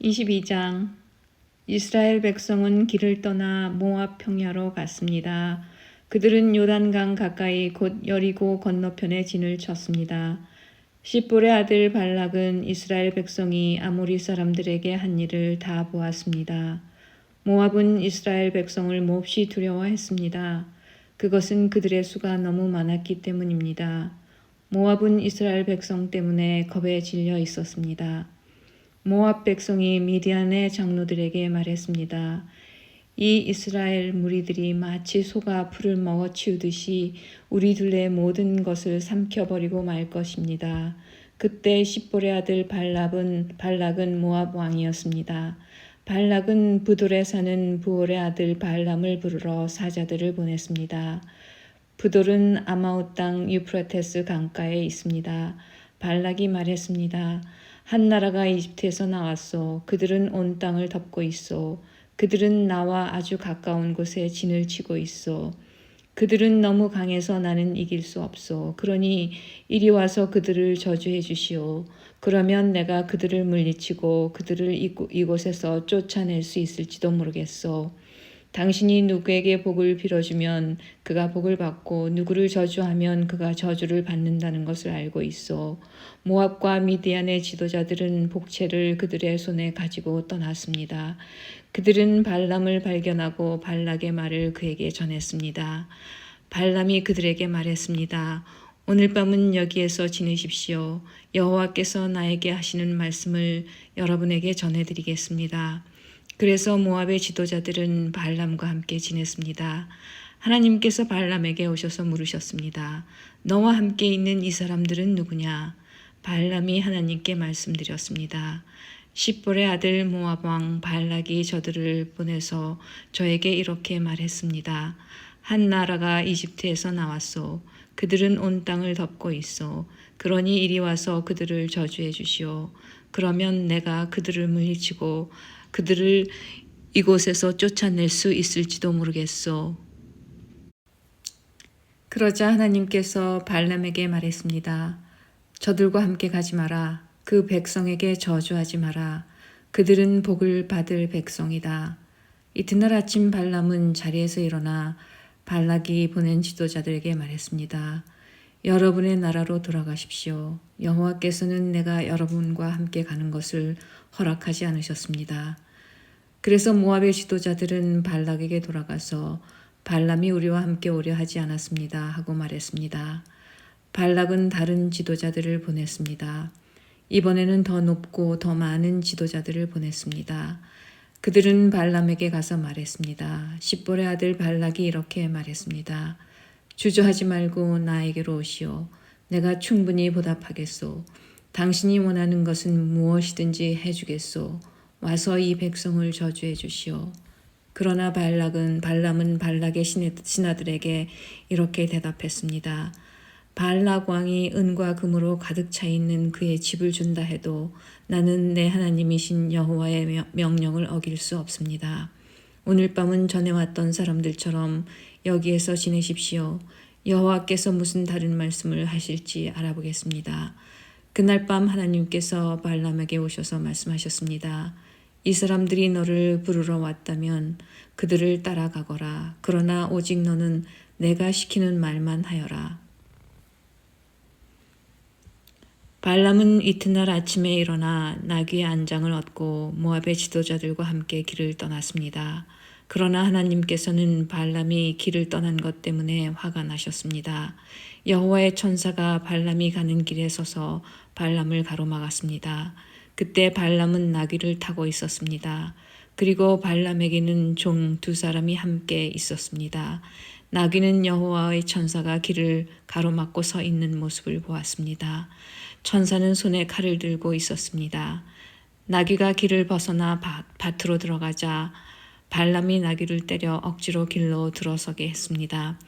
22장 이스라엘 백성은 길을 떠나 모압 평야로 갔습니다. 그들은 요단강 가까이 곧 여리고 건너편에 진을 쳤습니다. 십볼의 아들 발락은 이스라엘 백성이 아모리 사람들에게 한 일을 다 보았습니다. 모압은 이스라엘 백성을 몹시 두려워했습니다. 그것은 그들의 수가 너무 많았기 때문입니다. 모압은 이스라엘 백성 때문에 겁에 질려 있었습니다. 모압 백성이 미디안의 장로들에게 말했습니다. 이 이스라엘 무리들이 마치 소가 풀을 먹어 치우듯이 우리 둘의 모든 것을 삼켜버리고 말 것입니다. 그때 십볼의 아들 발락은 모압 왕이었습니다. 발락은 부돌에 사는 부올의 아들 발람을 부르러 사자들을 보냈습니다. 부돌은 아마웃 땅 유프라테스 강가에 있습니다. 발락이 말했습니다. 한 나라가 이집트에서 나왔소. 그들은 온 땅을 덮고 있소. 그들은 나와 아주 가까운 곳에 진을 치고 있소. 그들은 너무 강해서 나는 이길 수 없소. 그러니 이리 와서 그들을 저주해 주시오. 그러면 내가 그들을 물리치고 그들을 이곳에서 쫓아낼 수 있을지도 모르겠소. 당신이 누구에게 복을 빌어주면 그가 복을 받고 누구를 저주하면 그가 저주를 받는다는 것을 알고 있어. 모압과 미디안의 지도자들은 복채를 그들의 손에 가지고 떠났습니다. 그들은 발람을 발견하고 발락의 말을 그에게 전했습니다. 발람이 그들에게 말했습니다. 오늘 밤은 여기에서 지내십시오. 여호와께서 나에게 하시는 말씀을 여러분에게 전해드리겠습니다. 그래서 모압의 지도자들은 발람과 함께 지냈습니다. 하나님께서 발람에게 오셔서 물으셨습니다. 너와 함께 있는 이 사람들은 누구냐? 발람이 하나님께 말씀드렸습니다. 십볼의 아들 모압 왕 발락이 저들을 보내서 저에게 이렇게 말했습니다. 한 나라가 이집트에서 나왔소. 그들은 온 땅을 덮고 있어. 그러니 이리 와서 그들을 저주해 주시오. 그러면 내가 그들을 물리치고 그들을 이곳에서 쫓아낼 수 있을지도 모르겠소. 그러자 하나님께서 발람에게 말했습니다. 저들과 함께 가지 마라. 그 백성에게 저주하지 마라. 그들은 복을 받을 백성이다. 이튿날 아침 발람은 자리에서 일어나 발락이 보낸 지도자들에게 말했습니다. 여러분의 나라로 돌아가십시오. 여호와께서는 내가 여러분과 함께 가는 것을 허락하지 않으셨습니다. 그래서 모압의 지도자들은 발락에게 돌아가서 발람이 우리와 함께 오려 하지 않았습니다 하고 말했습니다. 발락은 다른 지도자들을 보냈습니다. 이번에는 더 높고 더 많은 지도자들을 보냈습니다. 그들은 발람에게 가서 말했습니다. 십볼의 아들 발락이 이렇게 말했습니다. 주저하지 말고 나에게로 오시오. 내가 충분히 보답하겠소. 당신이 원하는 것은 무엇이든지 해주겠소. 와서 이 백성을 저주해 주시오. 그러나 발람은 발락의 신하들에게 이렇게 대답했습니다. 발락 왕이 은과 금으로 가득 차 있는 그의 집을 준다 해도 나는 내 하나님이신 여호와의 명령을 어길 수 없습니다. 오늘 밤은 전해왔던 사람들처럼 여기에서 지내십시오. 여호와께서 무슨 다른 말씀을 하실지 알아보겠습니다. 그날 밤 하나님께서 발람에게 오셔서 말씀하셨습니다. 이 사람들이 너를 부르러 왔다면 그들을 따라가거라. 그러나 오직 너는 내가 시키는 말만 하여라. 발람은 이튿날 아침에 일어나 나귀의 안장을 얻고 모압의 지도자들과 함께 길을 떠났습니다. 그러나 하나님께서는 발람이 길을 떠난 것 때문에 화가 나셨습니다. 여호와의 천사가 발람이 가는 길에 서서 발람을 가로막았습니다. 그때 발람은 나귀를 타고 있었습니다. 그리고 발람에게는 종 두 사람이 함께 있었습니다. 나귀는 여호와의 천사가 길을 가로막고 서 있는 모습을 보았습니다. 천사는 손에 칼을 들고 있었습니다. 나귀가 길을 벗어나 밭으로 들어가자 발람이 나귀를 때려 억지로 길로 들어서게 했습니다.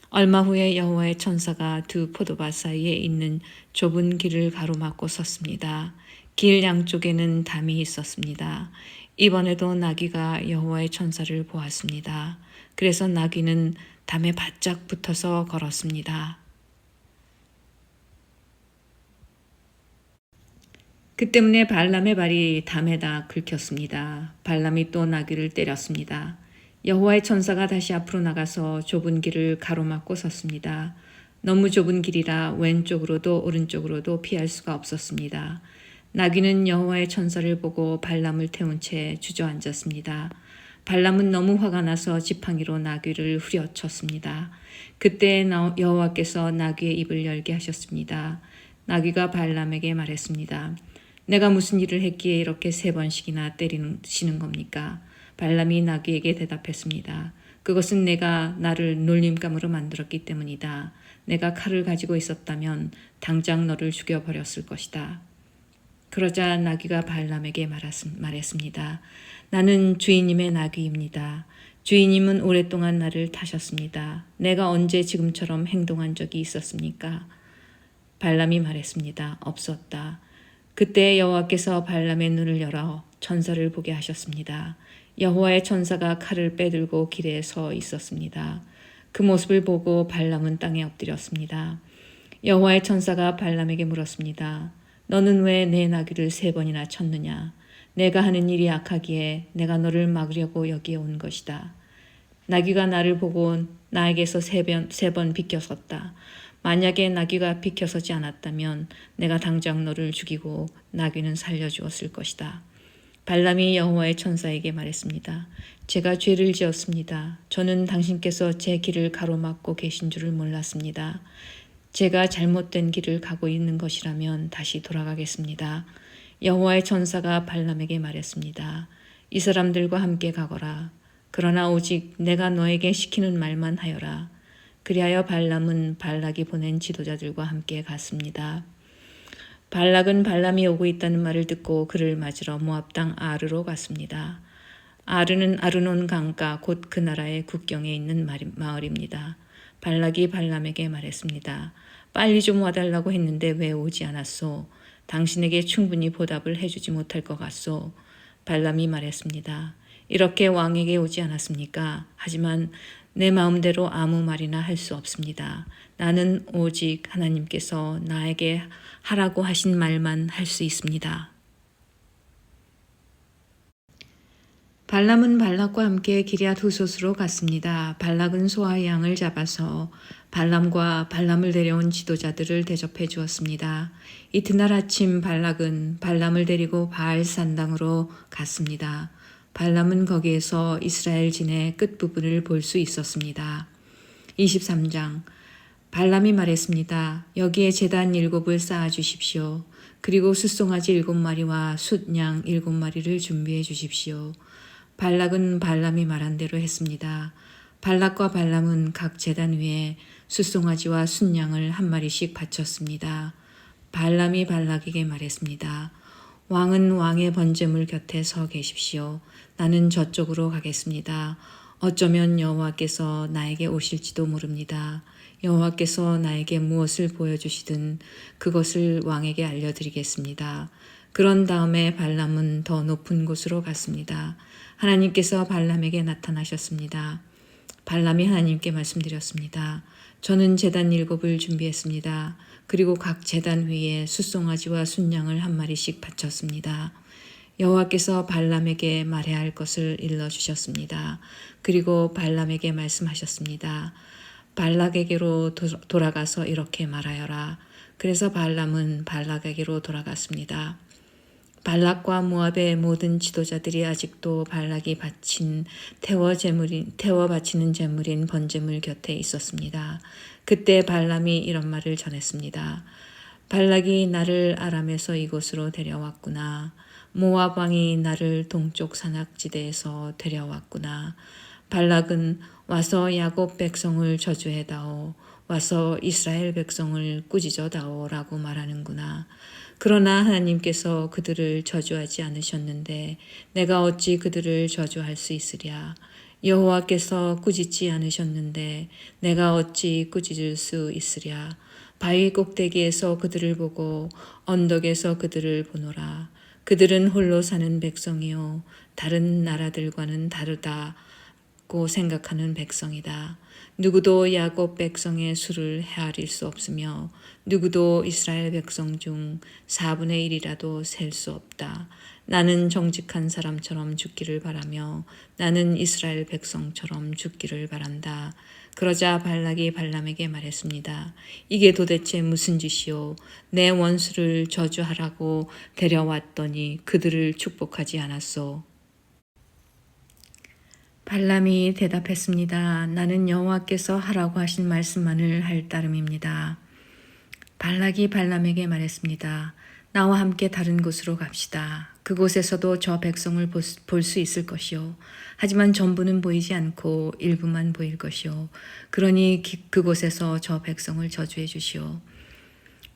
얼마 후에 여호와의 천사가 두 포도밭 사이에 있는 좁은 길을 가로막고 섰습니다. 길 양쪽에는 담이 있었습니다. 이번에도 나귀가 여호와의 천사를 보았습니다. 그래서 나귀는 담에 바짝 붙어서 걸었습니다. 그 때문에 발람의 발이 담에다 긁혔습니다. 발람이 또 나귀를 때렸습니다. 여호와의 천사가 다시 앞으로 나가서 좁은 길을 가로막고 섰습니다. 너무 좁은 길이라 왼쪽으로도 오른쪽으로도 피할 수가 없었습니다. 나귀는 여호와의 천사를 보고 발람을 태운 채 주저앉았습니다. 발람은 너무 화가 나서 지팡이로 나귀를 후려쳤습니다. 그때 여호와께서 나귀의 입을 열게 하셨습니다. 나귀가 발람에게 말했습니다. 내가 무슨 일을 했기에 이렇게 3번씩이나 때리시는 겁니까? 발람이 나귀에게 대답했습니다. 그것은 내가 나를 놀림감으로 만들었기 때문이다. 내가 칼을 가지고 있었다면 당장 너를 죽여버렸을 것이다. 그러자 나귀가 발람에게 말했습니다. 나는 주인님의 나귀입니다. 주인님은 오랫동안 나를 타셨습니다. 내가 언제 지금처럼 행동한 적이 있었습니까? 발람이 말했습니다. 없었다. 그때 여호와께서 발람의 눈을 열어 천사를 보게 하셨습니다. 여호와의 천사가 칼을 빼들고 길에 서 있었습니다. 그 모습을 보고 발람은 땅에 엎드렸습니다. 여호와의 천사가 발람에게 물었습니다. 너는 왜 내 나귀를 3번이나 쳤느냐? 내가 하는 일이 악하기에 내가 너를 막으려고 여기에 온 것이다. 나귀가 나를 보고 나에게서 3번 비켜섰다. 만약에 나귀가 비켜서지 않았다면 내가 당장 너를 죽이고 나귀는 살려주었을 것이다. 발람이 여호와의 천사에게 말했습니다. 제가 죄를 지었습니다. 저는 당신께서 제 길을 가로막고 계신 줄을 몰랐습니다. 제가 잘못된 길을 가고 있는 것이라면 다시 돌아가겠습니다. 여호와의 천사가 발람에게 말했습니다. 이 사람들과 함께 가거라. 그러나 오직 내가 너에게 시키는 말만 하여라. 그리하여 발람은 발락이 보낸 지도자들과 함께 갔습니다. 발락은 발람이 오고 있다는 말을 듣고 그를 맞으러 모압 땅 아르로 갔습니다. 아르는 아르논 강가 곧 그 나라의 국경에 있는 마을입니다. 발락이 발람에게 말했습니다. 빨리 좀 와달라고 했는데 왜 오지 않았소? 당신에게 충분히 보답을 해주지 못할 것 같소? 발람이 말했습니다. 이렇게 왕에게 오지 않았습니까? 하지만 내 마음대로 아무 말이나 할 수 없습니다. 나는 오직 하나님께서 나에게 하라고 하신 말만 할 수 있습니다. 발람은 발락과 함께 기럇 후솥으로 갔습니다. 발락은 소와 양을 잡아서 발람과 발람을 데려온 지도자들을 대접해 주었습니다. 이튿날 아침 발락은 발람을 데리고 바알 산당으로 갔습니다. 발람은 거기에서 이스라엘 진의 끝부분을 볼 수 있었습니다. 23장 발람이 말했습니다. 여기에 제단 7을 쌓아 주십시오. 그리고 숫송아지 7마리와 숫양 7마리를 준비해 주십시오. 발락은 발람이 말한 대로 했습니다. 발락과 발람은 각 제단 위에 숫송아지와 숫양을 1마리씩 바쳤습니다. 발람이 발락에게 말했습니다. 왕은 왕의 번제물 곁에 서 계십시오. 나는 저쪽으로 가겠습니다. 어쩌면 여호와께서 나에게 오실지도 모릅니다. 여호와께서 나에게 무엇을 보여주시든 그것을 왕에게 알려드리겠습니다. 그런 다음에 발람은 더 높은 곳으로 갔습니다. 하나님께서 발람에게 나타나셨습니다. 발람이 하나님께 말씀드렸습니다. 저는 제단 7을 준비했습니다. 그리고 각 제단 위에 숫송아지와 숫양을 1마리씩 바쳤습니다. 여호와께서 발람에게 말해야 할 것을 일러주셨습니다. 그리고 발람에게 말씀하셨습니다. 발락에게로 돌아가서 이렇게 말하여라. 그래서 발람은 발락에게로 돌아갔습니다. 발락과 모압의 모든 지도자들이 아직도 발락이 태워 바치는 제물인 번제물 곁에 있었습니다. 그때 발람이 이런 말을 전했습니다. 발락이 나를 아람에서 이곳으로 데려왔구나. 모압 왕이 나를 동쪽 산악지대에서 데려왔구나. 발락은 와서 야곱 백성을 저주해다오. 와서 이스라엘 백성을 꾸짖어다오 라고 말하는구나. 그러나 하나님께서 그들을 저주하지 않으셨는데 내가 어찌 그들을 저주할 수 있으랴. 여호와께서 꾸짖지 않으셨는데 내가 어찌 꾸짖을 수 있으랴. 바위 꼭대기에서 그들을 보고 언덕에서 그들을 보노라. 그들은 홀로 사는 백성이요 다른 나라들과는 다르다고 생각하는 백성이다. 누구도 야곱 백성의 수를 헤아릴 수 없으며 누구도 이스라엘 백성 중 4분의 1이라도 셀 수 없다. 나는 정직한 사람처럼 죽기를 바라며 나는 이스라엘 백성처럼 죽기를 바란다. 그러자 발락이 발람에게 말했습니다. 이게 도대체 무슨 짓이요? 내 원수를 저주하라고 데려왔더니 그들을 축복하지 않았소. 발람이 대답했습니다. 나는 여호와께서 하라고 하신 말씀만을 할 따름입니다. 발락이 발람에게 말했습니다. 나와 함께 다른 곳으로 갑시다. 그곳에서도 저 백성을 볼 수 있을 것이요. 하지만 전부는 보이지 않고 일부만 보일 것이요. 그러니 그곳에서 저 백성을 저주해 주시오.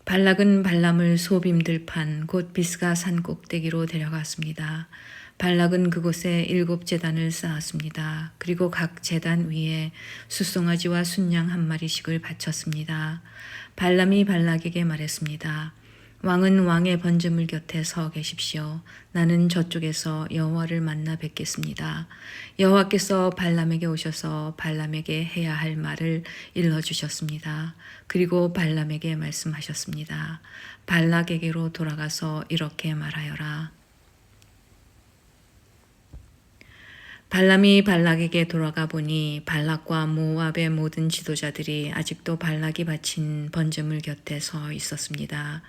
발락은 발람을 소빔들판 곧 비스가 산 꼭대기로 데려갔습니다. 발락은 그곳에 7제단을 쌓았습니다. 그리고 각 제단 위에 숫송아지와 순양 한 마리씩을 바쳤습니다. 발람이 발락에게 말했습니다. 왕은 왕의 번제물 곁에 서 계십시오. 나는 저쪽에서 여호와를 만나 뵙겠습니다. 여호와께서 발람에게 오셔서 발람에게 해야 할 말을 일러주셨습니다. 그리고 발람에게 말씀하셨습니다. 발락에게로 돌아가서 이렇게 말하여라. 발람이 발락에게 돌아가 보니 발락과 모압의 모든 지도자들이 아직도 발락이 바친 번제물 곁에 서 있었습니다.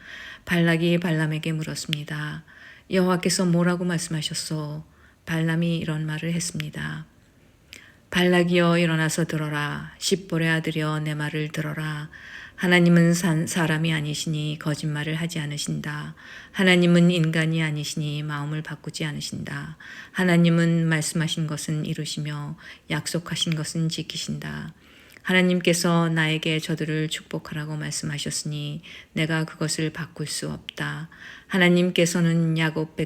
발락이 발람에게 물었습니다. 여호와께서 뭐라고 말씀하셨소? 발람이 이런 말을 했습니다. 발락이여 일어나서 들어라. 십볼의 아들이여 내 말을 들어라. 하나님은 사람이 아니시니 거짓말을 하지 않으신다. 하나님은 인간이 아니시니 마음을 바꾸지 않으신다. 하나님은 말씀하신 것은 이루시며 약속하신 것은 지키신다. 하나님께서 나에게 저들을 축복하라고 말씀하셨으니 내가 그것을 바꿀 수 없다. 하나님께서는 야곱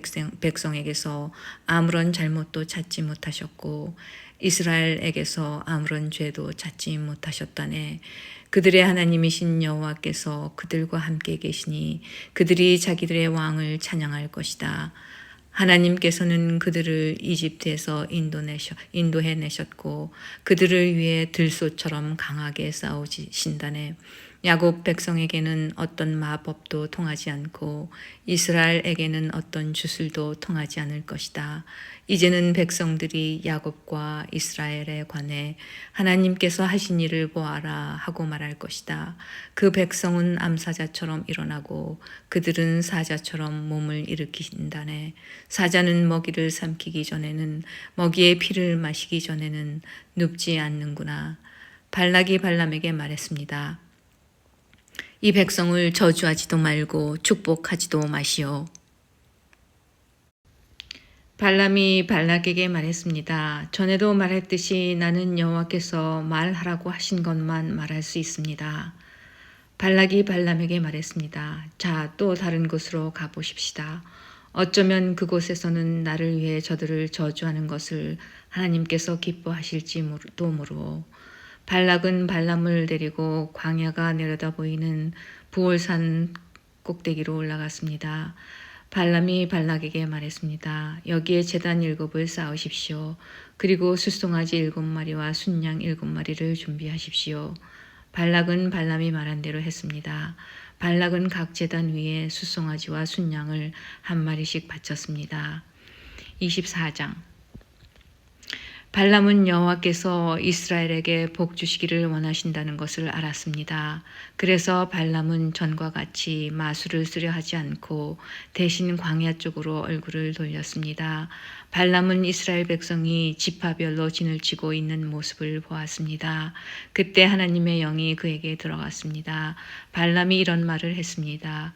백성에게서 아무런 잘못도 찾지 못하셨고 이스라엘에게서 아무런 죄도 찾지 못하셨다네. 그들의 하나님이신 여호와께서 그들과 함께 계시니 그들이 자기들의 왕을 찬양할 것이다. 하나님께서는 그들을 이집트에서 인도해 내셨고 그들을 위해 들소처럼 강하게 싸우신다네. 야곱 백성에게는 어떤 마법도 통하지 않고 이스라엘에게는 어떤 주술도 통하지 않을 것이다. 이제는 백성들이 야곱과 이스라엘에 관해 하나님께서 하신 일을 보아라 하고 말할 것이다. 그 백성은 암사자처럼 일어나고 그들은 사자처럼 몸을 일으키신다네. 사자는 먹이를 삼키기 전에는 먹이의 피를 마시기 전에는 눕지 않는구나. 발락이 발람에게 말했습니다. 이 백성을 저주하지도 말고 축복하지도 마시오. 발람이 발락에게 말했습니다. 전에도 말했듯이 나는 여호와께서 말하라고 하신 것만 말할 수 있습니다. 발락이 발람에게 말했습니다. 자, 또 다른 곳으로 가보십시다. 어쩌면 그곳에서는 나를 위해 저들을 저주하는 것을 하나님께서 기뻐하실지도 모르오. 발락은 발람을 데리고 광야가 내려다 보이는 부올산 꼭대기로 올라갔습니다. 발람이 발락에게 말했습니다. 여기에 제단 7을 쌓으십시오. 그리고 숫송아지 7마리와 순양 7마리를 준비하십시오. 발락은 발람이 말한 대로 했습니다. 발락은 각 제단 위에 숫송아지와 순양을 한 마리씩 바쳤습니다. 24장 발람은 여호와께서 이스라엘에게 복 주시기를 원하신다는 것을 알았습니다. 그래서 발람은 전과 같이 마술을 쓰려 하지 않고 대신 광야 쪽으로 얼굴을 돌렸습니다. 발람은 이스라엘 백성이 지파별로 진을 치고 있는 모습을 보았습니다. 그때 하나님의 영이 그에게 들어갔습니다. 발람이 이런 말을 했습니다.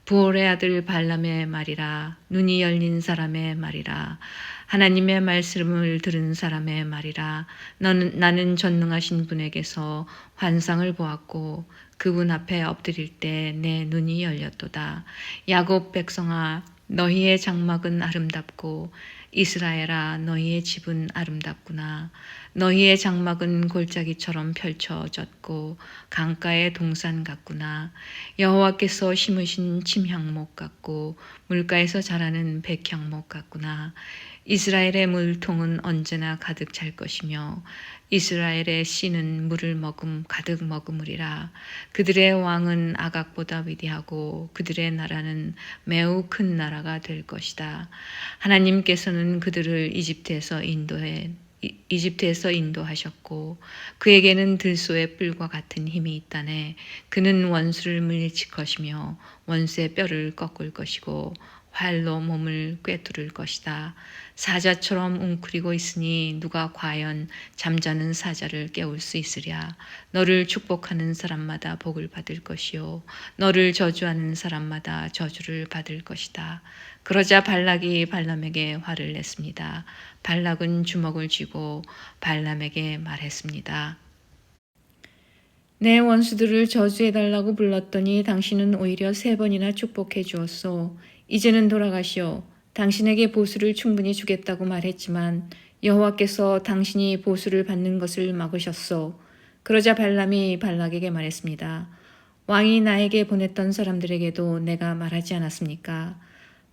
부올의 아들 발람의 말이라. 눈이 열린 사람의 말이라. 하나님의 말씀을 들은 사람의 말이라. 나는 전능하신 분에게서 환상을 보았고 그분 앞에 엎드릴 때 내 눈이 열렸도다. 야곱 백성아, 너희의 장막은 아름답고 이스라엘아, 너희의 집은 아름답구나. 너희의 장막은 골짜기처럼 펼쳐졌고 강가의 동산 같구나. 여호와께서 심으신 침향목 같고 물가에서 자라는 백향목 같구나. 이스라엘의 물통은 언제나 가득 찰 것이며 이스라엘의 씨는 물을 가득 머금으리라. 그들의 왕은 아각보다 위대하고 그들의 나라는 매우 큰 나라가 될 것이다. 하나님께서는 그들을 이집트에서 인도하셨고 그에게는 들소의 뿔과 같은 힘이 있다네. 그는 원수를 물리칠 것이며 원수의 뼈를 꺾을 것이고 활로 몸을 꿰뚫을 것이다. 사자처럼 웅크리고 있으니 누가 과연 잠자는 사자를 깨울 수 있으랴. 너를 축복하는 사람마다 복을 받을 것이요 너를 저주하는 사람마다 저주를 받을 것이다. 그러자 발락이 발람에게 화를 냈습니다. 발락은 주먹을 쥐고 발람에게 말했습니다. 내 원수들을 저주해달라고 불렀더니 당신은 오히려 3번이나 축복해 주었소. 이제는 돌아가시오. 당신에게 보수를 충분히 주겠다고 말했지만 여호와께서 당신이 보수를 받는 것을 막으셨소. 그러자 발람이 발락에게 말했습니다. 왕이 나에게 보냈던 사람들에게도 내가 말하지 않았습니까?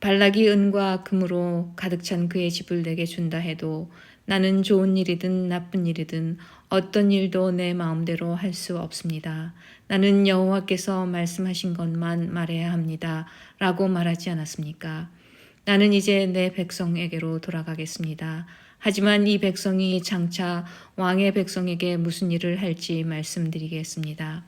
발락이 은과 금으로 가득 찬 그의 집을 내게 준다 해도 나는 좋은 일이든 나쁜 일이든 어떤 일도 내 마음대로 할 수 없습니다. 나는 여호와께서 말씀하신 것만 말해야 합니다. 라고 말하지 않았습니까? 나는 이제 내 백성에게로 돌아가겠습니다. 하지만 이 백성이 장차 왕의 백성에게 무슨 일을 할지 말씀드리겠습니다.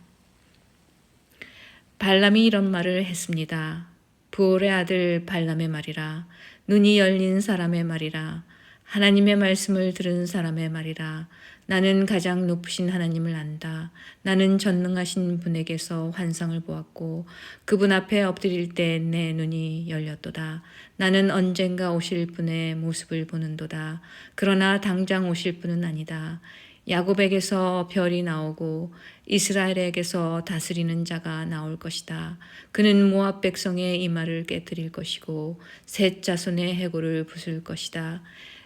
발람이 이런 말을 했습니다. 부올의 아들 발람의 말이라. 눈이 열린 사람의 말이라. 하나님의 말씀을 들은 사람의 말이라. 나는 가장 높으신 하나님을 안다. 나는 전능하신 분에게서 환상을 보았고 그분 앞에 엎드릴 때 내 눈이 열렸도다. 나는 언젠가 오실 분의 모습을 보는도다. 그러나 당장 오실 분은 아니다. 야곱에게서 별이 나오고 이스라엘에게서 다스리는 자가 나올 것이다. 그는 모압 백성의 이마를 깨뜨릴 것이고 셋 자손의 해골을 부술 것이다.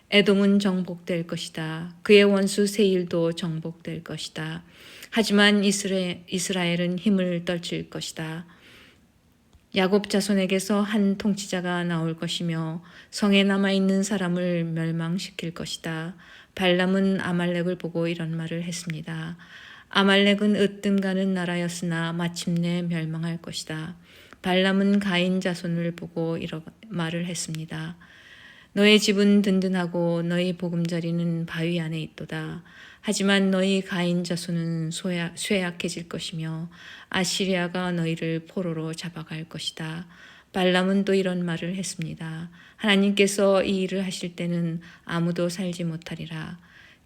에돔은 정복될 것이다. 그의 원수 세일도 정복될 것이다. 하지만 이스라엘은 힘을 떨칠 것이다. 야곱 자손에게서 한 통치자가 나올 것이며 성에 남아있는 사람을 멸망시킬 것이다. 발람은 아말렉을 보고 이런 말을 했습니다. 아말렉은 으뜸가는 나라였으나 마침내 멸망할 것이다. 발람은 가인 자손을 보고 이런 말을 했습니다. 너의 집은 든든하고 너희 보금자리는 바위 안에 있도다. 하지만 너희 가인 자손은 쇠약해질 것이며 아시리아가 너희를 포로로 잡아갈 것이다. 발람은 또 이런 말을 했습니다. 하나님께서 이 일을 하실 때는 아무도 살지 못하리라.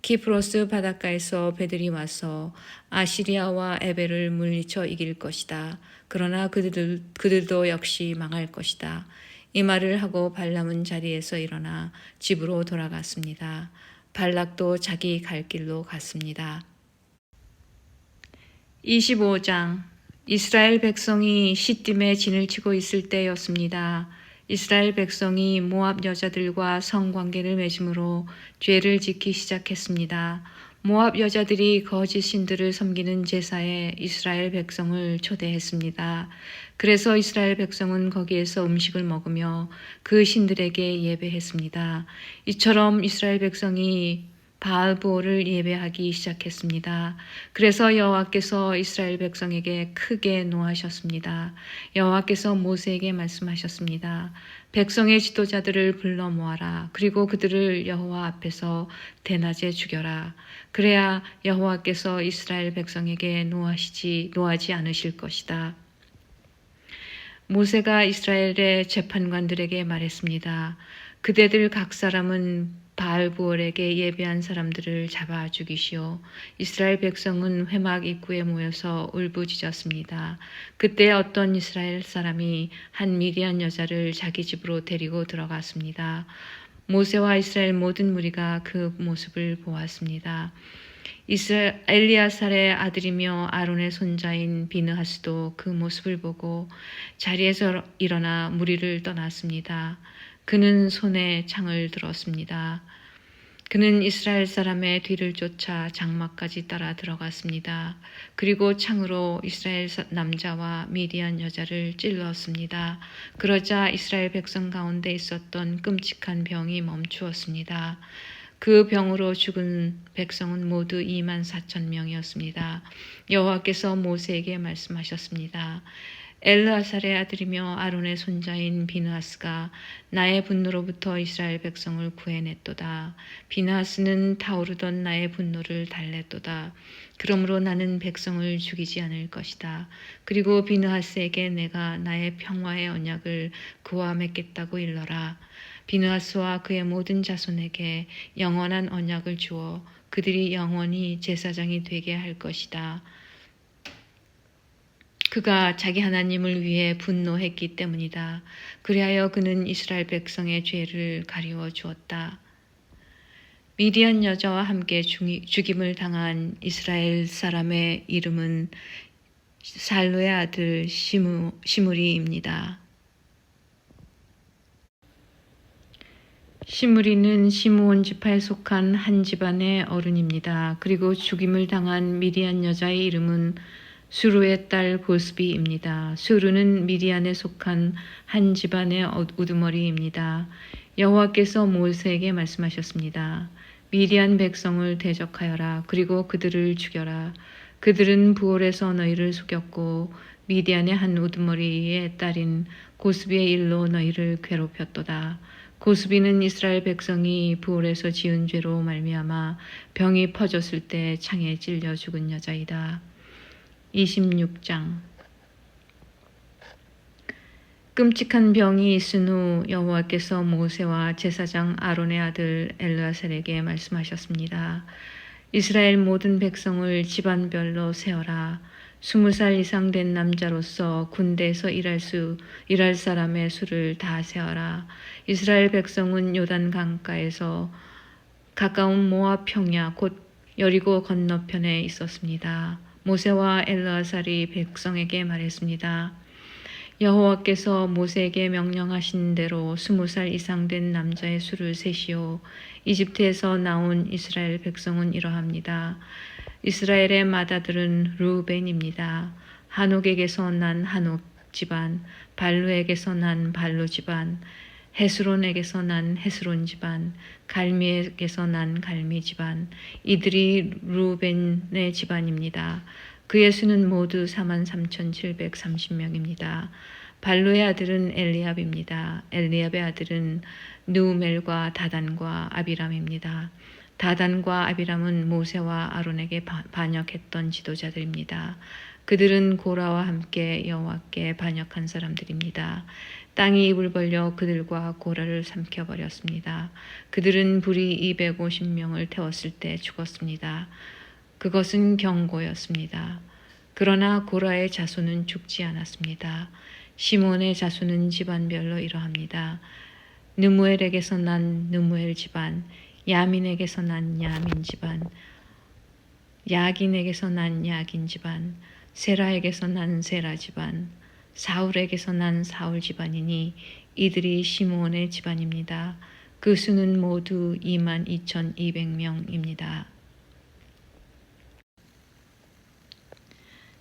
키프로스 바닷가에서 배들이 와서 아시리아와 에벨을 물리쳐 이길 것이다. 그러나 그들도 역시 망할 것이다. 이 말을 하고 발람은 자리에서 일어나 집으로 돌아갔습니다. 발락도 자기 갈 길로 갔습니다. 25장 이스라엘 백성이 시딤에 진을 치고 있을 때였습니다. 이스라엘 백성이 모압 여자들과 성관계를 맺음으로 죄를 짓기 시작했습니다. 모압 여자들이 거짓 신들을 섬기는 제사에 이스라엘 백성을 초대했습니다. 그래서 이스라엘 백성은 거기에서 음식을 먹으며 그 신들에게 예배했습니다. 이처럼 이스라엘 백성이 바알보올을 예배하기 시작했습니다. 그래서 여호와께서 이스라엘 백성에게 크게 노하셨습니다. 여호와께서 모세에게 말씀하셨습니다. 백성의 지도자들을 불러 모아라. 그리고 그들을 여호와 앞에서 대낮에 죽여라. 그래야 여호와께서 이스라엘 백성에게 노하지 않으실 것이다. 모세가 이스라엘의 재판관들에게 말했습니다. 그대들 각 사람은 바알부올에게 예배한 사람들을 잡아 죽이시오. 이스라엘 백성은 회막 입구에 모여서 울부짖었습니다. 그때 어떤 이스라엘 사람이 한 미디안 여자를 자기 집으로 데리고 들어갔습니다. 모세와 이스라엘 모든 무리가 그 모습을 보았습니다. 엘리아살의 아들이며 아론의 손자인 비느하스도 그 모습을 보고 자리에서 일어나 무리를 떠났습니다. 그는 손에 창을 들었습니다. 그는 이스라엘 사람의 뒤를 쫓아 장막까지 따라 들어갔습니다. 그리고 창으로 이스라엘 남자와 미디안 여자를 찔렀습니다. 그러자 이스라엘 백성 가운데 있었던 끔찍한 병이 멈추었습니다. 그 병으로 죽은 백성은 모두 2만 4천 명이었습니다. 여호와께서 모세에게 말씀하셨습니다. 엘르아살의 아들이며 아론의 손자인 비느하스가 나의 분노로부터 이스라엘 백성을 구해냈도다. 비느하스는 타오르던 나의 분노를 달랬도다. 그러므로 나는 백성을 죽이지 않을 것이다. 그리고 비느하스에게 내가 나의 평화의 언약을 그와 맺겠다고 일러라. 비느하스와 그의 모든 자손에게 영원한 언약을 주어 그들이 영원히 제사장이 되게 할 것이다. 그가 자기 하나님을 위해 분노했기 때문이다. 그리하여 그는 이스라엘 백성의 죄를 가리워 주었다. 미디안 여자와 함께 죽임을 당한 이스라엘 사람의 이름은 살루의 아들 시므리입니다. 시므리는 시므온 지파에 속한 한 집안의 어른입니다. 그리고 죽임을 당한 미디안 여자의 이름은 수루의 딸 고스비입니다. 수루는 미디안에 속한 한 집안의 우두머리입니다. 여호와께서 모세에게 말씀하셨습니다. 미디안 백성을 대적하여라. 그리고 그들을 죽여라. 그들은 부올에서 너희를 속였고 미디안의 한 우두머리의 딸인 고스비의 일로 너희를 괴롭혔도다. 고스비는 이스라엘 백성이 부올에서 지은 죄로 말미암아 병이 퍼졌을 때 창에 찔려 죽은 여자이다. 26장. 끔찍한 병이 있은 후 여호와께서 모세와 제사장 아론의 아들 엘르아살에게 말씀하셨습니다. 이스라엘 모든 백성을 집안별로 세어라. 20살 이상 된 남자로서 군대에서 일할 사람의 수를 다 세어라. 이스라엘 백성은 요단 강가에서 가까운 모압 평야 곧 여리고 건너편에 있었습니다. 모세와 엘르아살이 백성에게 말했습니다. 여호와께서 모세에게 명령하신 대로 20살 이상 된 남자의 수를 세시오. 이집트에서 나온 이스라엘 백성은 이러합니다. 이스라엘의 맏아들은 르우벤입니다. 한옥에게서 난 한옥 집안, 발루에게서 난 발루 집안, 헤스론에게서 난 헤스론 집안, 갈미에게서 난 갈미 집안. 이들이 르우벤의 집안입니다. 그의 수는 모두 43,730명입니다. 발루의 아들은 엘리압입니다. 엘리압의 아들은 느우멜과 다단과 아비람입니다. 다단과 아비람은 모세와 아론에게 반역했던 지도자들입니다. 그들은 고라와 함께 여호와께 반역한 사람들입니다. 땅이 입을 벌려 그들과 고라를 삼켜버렸습니다. 그들은 불이 250명을 태웠을 때 죽었습니다. 그것은 경고였습니다. 그러나 고라의 자손은 죽지 않았습니다. 시몬의 자손은 집안별로 이러합니다. 느무엘에게서 난 느무엘 집안, 야민에게서 난 야민 집안, 야긴에게서 난 야긴 집안, 세라에게서 난 세라 집안, 사울에게서 난 사울 집안이니 이들이 시므온의 집안입니다. 그 수는 모두 22,200명입니다.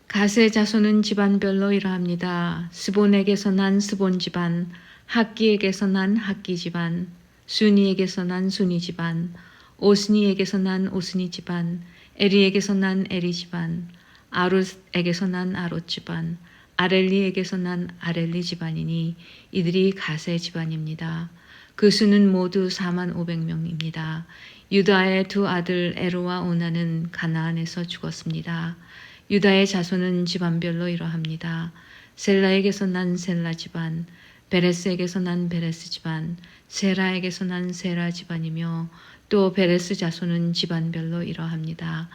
가세 자손은 집안별로 이러합니다. 스본에게서 난 스본 집안, 학기에게서 난 학기 집안, 수니에게서 난 수니 집안, 오스니에게서 난 오스니 집안, 에리에게서 난 에리 집안, 아룻에게서 난 아룻 집안, 아렐리에게서 난 아렐리 집안이니 이들이 가세 집안입니다. 그 수는 모두 45,000명입니다. 유다의 두 아들 에로와 오나는 가나안에서 죽었습니다. 유다의 자손은 집안별로 이러합니다. 셀라에게서 난 셀라 집안, 베레스에게서 난 베레스 집안, 세라에게서 난 세라 집안이며 또 베레스 자손은 집안별로 이러합니다.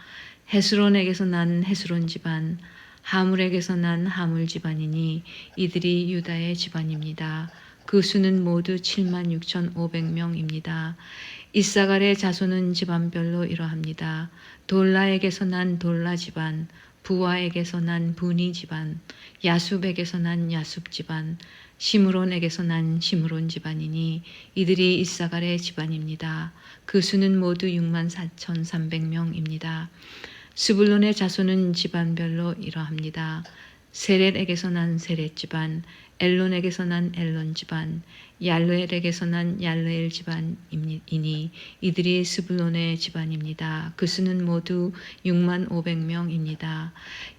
헤스론에게서 난 헤스론 집안, 하물에게서 난 하물 집안이니 이들이 유다의 집안입니다. 그 수는 모두 76,500명입니다. 이사갈의 자손은 집안별로 이러합니다. 돌라에게서 난 돌라 집안, 부와에게서 난 부니 집안, 야숲에게서 난 야숲 집안, 시므론에게서 난 시므론 집안이니 이들이 이사갈의 집안입니다. 그 수는 모두 64,300명입니다. 스불론의 자손은 집안별로 이러합니다. 세렛에게서 난 세렛 집안, 엘론에게서 난 엘론 집안, 얄르엘에게서 난 얄르엘 집안이니 이들이 스불론의 집안입니다. 그 수는 모두 6만 500명입니다.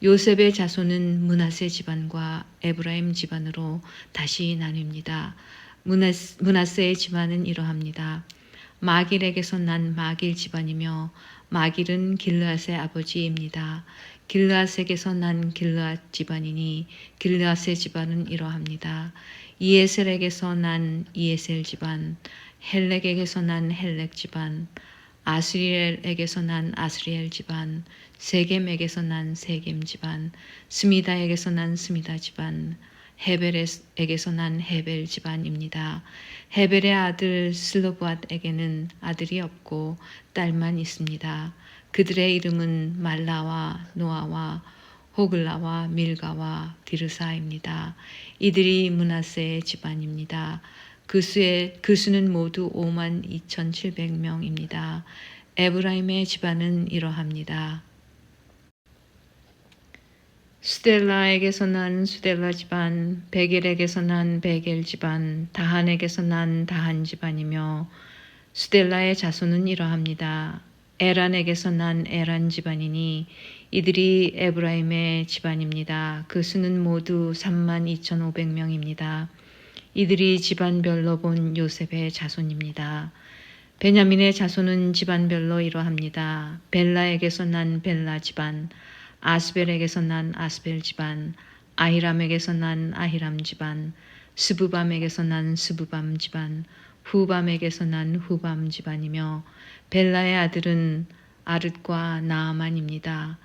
요셉의 자손은 므낫세 집안과 에브라임 집안으로 다시 나뉩니다. 므낫세의 집안은 이러합니다. 마길에게서 난 마길 집안이며 마길은 길르앗의 아버지입니다. 길르앗에게서 난 길르앗 집안이니 길르앗의 집안은 이러합니다. 이에셀에게서 난 이에셀 집안, 헬렉에게서 난 헬렉 집안, 아스리엘에게서 난 아스리엘 집안, 세겜에게서 난 세겜 집안, 스미다에게서 난 스미다 집안, 헤벨에게서 난 헤벨 집안입니다. 헤벨의 아들 슬로브앗에게는 아들이 없고 딸만 있습니다. 그들의 이름은 말라와 노아와 호글라와 밀가와 디르사입니다. 이들이 므낫세의 집안입니다. 그 수는 모두 5만 2,700명입니다. 에브라임의 집안은 이러합니다. 수델라에게서 난 수델라 집안, 베겔에게서 난 베겔 집안, 다한에게서 난 다한 집안이며 수델라의 자손은 이러합니다. 에란에게서 난 에란 집안이니 이들이 에브라임의 집안입니다. 그 수는 모두 3만 2,500명입니다. 이들이 집안별로 본 요셉의 자손입니다. 베냐민의 자손은 집안별로 이러합니다. 벨라에게서 난 벨라 집안, 아스벨에게서 난 아스벨 집안, 아히람에게서 난 아히람 집안, 스부밤에게서 난 스부밤 집안, 후밤에게서 난 후밤 집안이며 벨라의 아들은 아릇과 나아만입니다.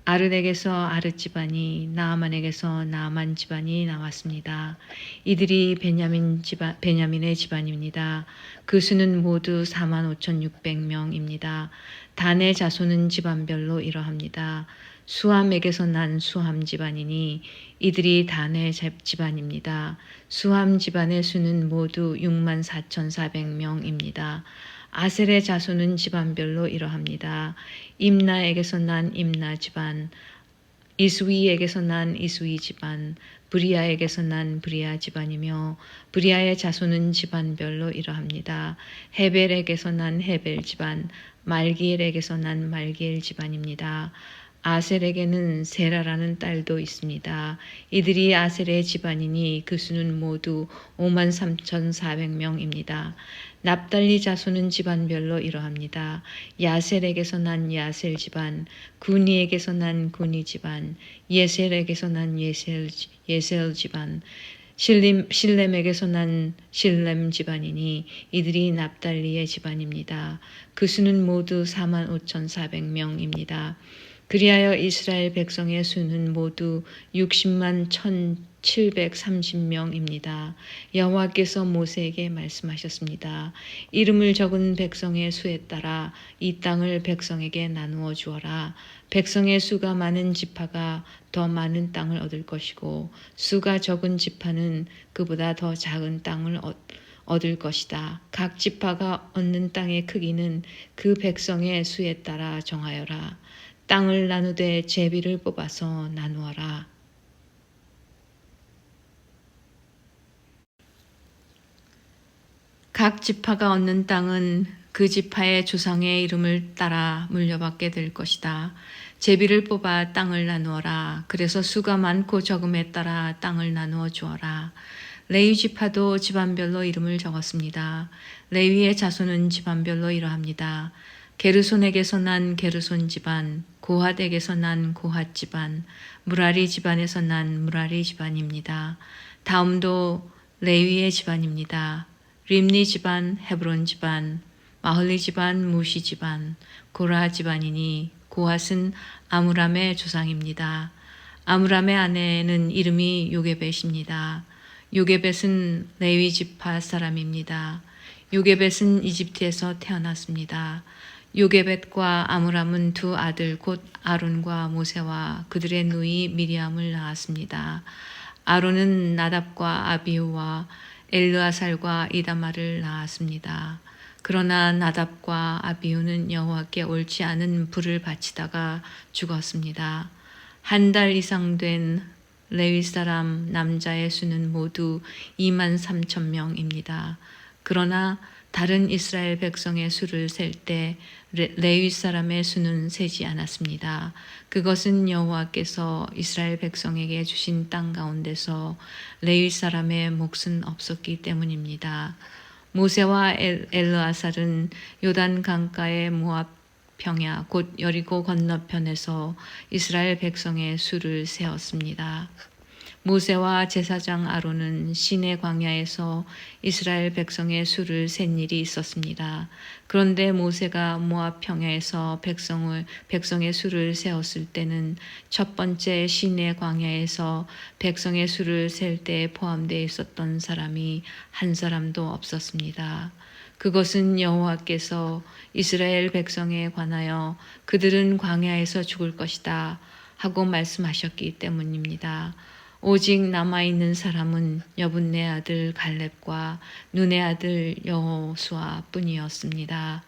아릇에게서 아릇 집안이, 나아만에게서 나아만 집안이 나왔습니다. 이들이 베냐민의 집안입니다. 그 수는 모두 45,600명입니다. 단의 자손은 집안별로 이러합니다. 수함에게서 난 수함 집안이니 이들이 단의 집안입니다. 수함 집안의 수는 모두 64,400명입니다. 아셀의 자손은 집안별로 이러합니다. 임나에게서 난 임나 집안, 이스위에게서 난 이스위 집안, 브리아에게서 난 브리아 집안이며 브리아의 자손은 집안별로 이러합니다. 헤벨에게서 난 헤벨 집안, 말기엘에게서 난 말기엘 집안입니다. 아셀에게는 세라라는 딸도 있습니다. 이들이 아셀의 집안이니 그 수는 모두 53,400명입니다. 납달리 자손은 집안별로 이러합니다. 야셀에게서 난 야셀 집안, 구니에게서 난 구니 집안, 예셀에게서 난 예셀 집안, 실렘에게서 난 실렘 집안이니 이들이 납달리의 집안입니다. 그 수는 모두 45,400명입니다. 그리하여 이스라엘 백성의 수는 모두 60만 1,730명입니다. 여호와께서 모세에게 말씀하셨습니다. 이름을 적은 백성의 수에 따라 이 땅을 백성에게 나누어 주어라. 백성의 수가 많은 지파가 더 많은 땅을 얻을 것이고 수가 적은 지파는 그보다 더 작은 땅을 얻을 것이다. 각 지파가 얻는 땅의 크기는 그 백성의 수에 따라 정하여라. 땅을 나누되 제비를 뽑아서 나누어라. 각 지파가 얻는 땅은 그 지파의 조상의 이름을 따라 물려받게 될 것이다. 제비를 뽑아 땅을 나누어라. 그래서 수가 많고 적음에 따라 땅을 나누어 주어라. 레위 지파도 집안별로 이름을 적었습니다. 레위의 자손은 집안별로 이러합니다. 게르손에게서 난 게르손 집안, 고핫에게서 난 고핫 집안, 무라리 집안에서 난 무라리 집안입니다. 다음도 레위의 집안입니다. 림니 집안, 헤브론 집안, 마흘리 집안, 무시 집안, 고라 집안이니 고핫은 아므람의 조상입니다. 아므람의 아내는 이름이 요게벳입니다. 요게벳은 레위 지파 사람입니다. 요게벳은 이집트에서 태어났습니다. 요게벳과 아므람은 두 아들 곧 아론과 모세와 그들의 누이 미리암을 낳았습니다. 아론은 나답과 아비후와 엘르아살과 이다말을 낳았습니다. 그러나 나답과 아비후는 여호와께 옳지 않은 불을 바치다가 죽었습니다. 한 달 이상 된 레위 사람 남자의 수는 모두 2만 3천 명입니다. 그러나 다른 이스라엘 백성의 수를 셀 때 레위 사람의 수는 세지 않았습니다. 그것은 여호와께서 이스라엘 백성에게 주신 땅 가운데서 레위 사람의 몫은 없었기 때문입니다. 모세와 엘르아살은 요단 강가의 모압 평야 곧 여리고 건너편에서 이스라엘 백성의 수를 세었습니다. 모세와 제사장 아론은 시내 광야에서 이스라엘 백성의 수를 센 일이 있었습니다. 그런데 모세가 모압 평야에서 백성의 수를 세웠을 때는 첫 번째 시내 광야에서 백성의 수를 셀 때 포함되어 있었던 사람이 한 사람도 없었습니다. 그것은 여호와께서 이스라엘 백성에 관하여 그들은 광야에서 죽을 것이다 하고 말씀하셨기 때문입니다. 오직 남아있는 사람은 여분네 아들 갈렙과 눈의 아들 여호수아 뿐이었습니다.